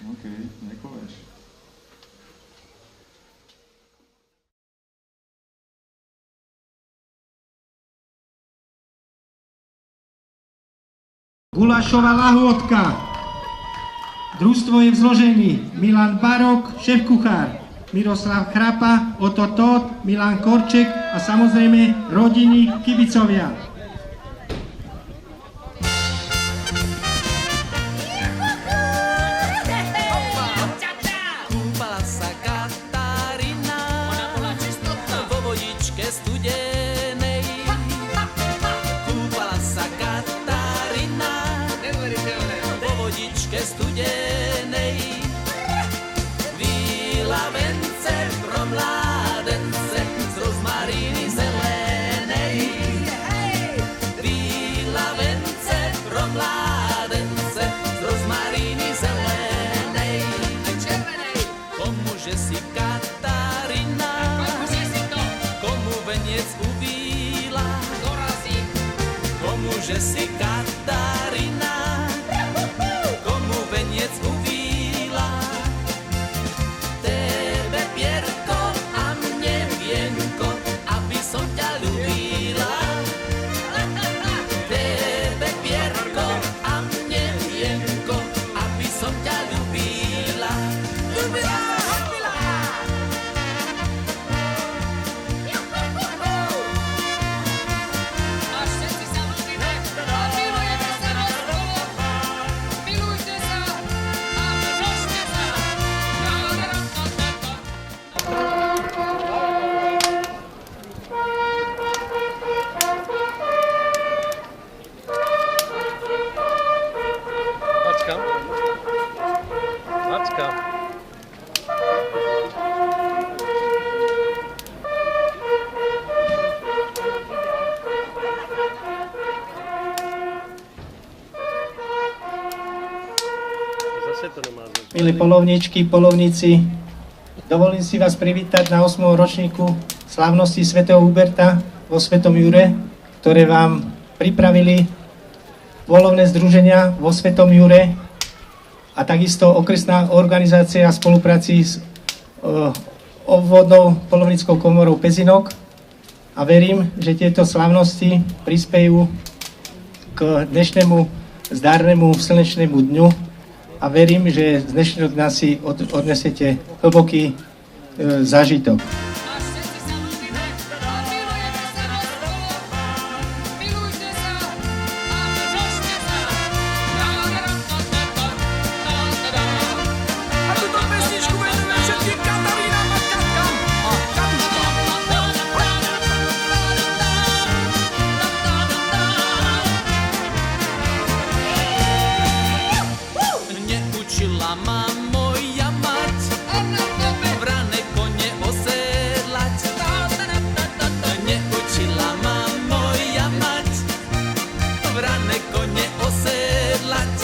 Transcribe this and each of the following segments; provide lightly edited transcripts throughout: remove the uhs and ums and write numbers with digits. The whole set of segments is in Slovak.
OK, nepovieš. Gulášová lahôdka. Družstvo je v zložení Milan Barok, šéfkuchár, Miroslav Chrapa, Oto Tóth, Milan Korček a samozrejme rodiny kibicovia. Kúpala sa Katarína vo vodičke studenej. Kúpala sa Katarína vo vodičke studenej. Víla vence pro mládence z rozmaríny zelenej. Víla vence pro mládence z rozmaríny zelenej. Komuže si Katarína, komu veniec uvíla, komuže si Katarína, komu veniec uvíla. Tebe Pierko a mne vienko, aby som ťa ľúbila. Tebe Pierko a mne vienko, aby som ťa ľúbila. Ľúbila! Macka. Zase to nemá značky. Milí polovníčky, polovníci, dovolím si vás privítať na 8. ročníku slávnosti svätého Huberta vo Svetom Jure, ktoré vám pripravili polovné združenia vo Svetom Jure a takisto okresná organizácia v spolupráci s obvodnou polovníckou komorou Pezinok. A verím, že tieto slávnosti prispejú k dnešnému zdárnemu slnečnému dňu a verím, že z dnešného dňa si odnesete hlboký zážitok. Neučila ma moja mať vrane kone osedlať. Neučila ma moja mať vrane kone osedlať.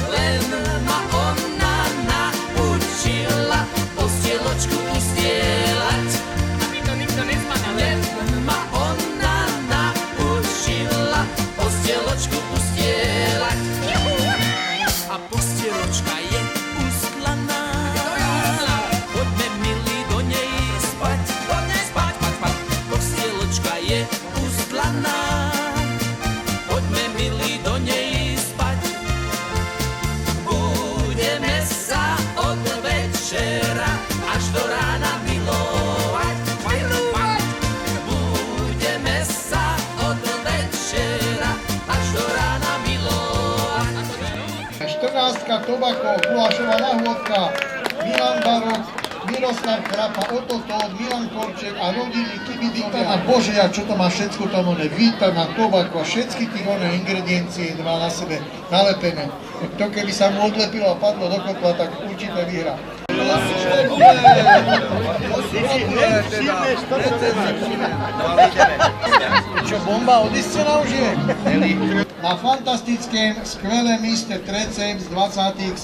Len ma ona naučila postieločku ustieľať. Len ma ona naučila postieločku ustieľať. A postieločka je ustlaná. Poďme, milí, do nej spať. Spať. Postieločka je ustlaná. Poďme, milí, do nej spať. Budeme sa od večera až do rána milovať. Budeme sa od večera až do rána milovať. 14. Tobako, Gulášová lahôdka, Milan Barok, Miroslav Chrapa, Oto Tóth, Milan Korček a rodiny kibicovia. A Bože, a čo to má všetko tam one vítaná, tobako a všetky tých one ingrediencie má na sebe nalepené. To keby sa mu odlepilo a padlo do kotla, tak určite vyhrá. Čo, bomba odiscená už je? Na fantastickém, skvelém míste Trecem z 20.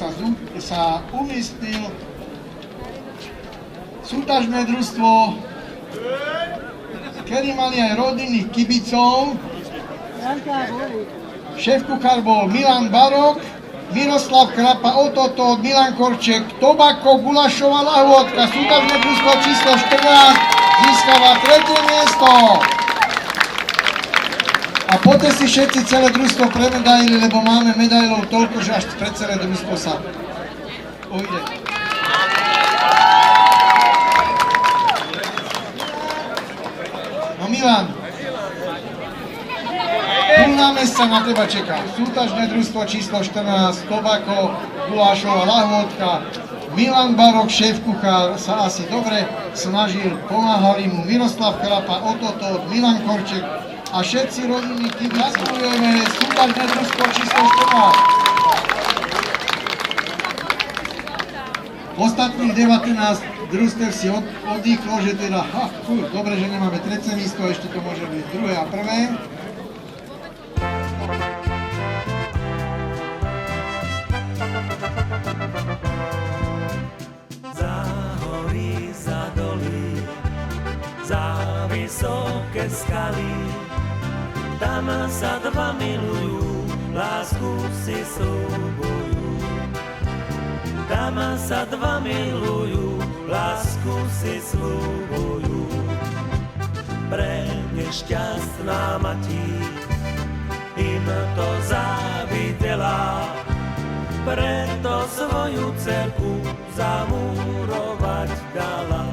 sa umiestnil súťažné družstvo, kedy mali aj rodinných kibicov. Šéfkuchár bol Milan Barok Miroslav Krapa, Ototo, Milan Korček, Tobako, Gulašová lahôdka, súťažné družstvo číslo 14 získava 3. miesto. A poďte si všetci celé družstvo premedaili, lebo máme medailov toľko, že až pred celé družstvo sa ujde. No Milan, pol námesca na teba čeká. Súťažné družstvo číslo 14, Tobako, Gulášová lahôdka, Milan Barok, šéf-kuchár, sa asi dobre snažil, pomáhali mu Miroslav Krapa, Ototo, Milan Korček a všetci rodiny kibici. Gratulujeme, súťažné družstvo číslo 14. Ostatných 19 družstev si oddychlo, že teda, dobre, že nemáme trece místo, ešte to môže byť druhé a prvé. Za hory, za doly, za vysoké skaly, tam sa dva milujú, lásku si sľubujú. Tam sa dva milujú, lásku si sľubujú. Pre nešťastná mati im to závidela, preto svoju dcerku zamúrovať dala.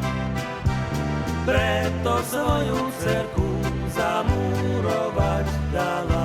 Preto svoju dcerku zamúrovať dala.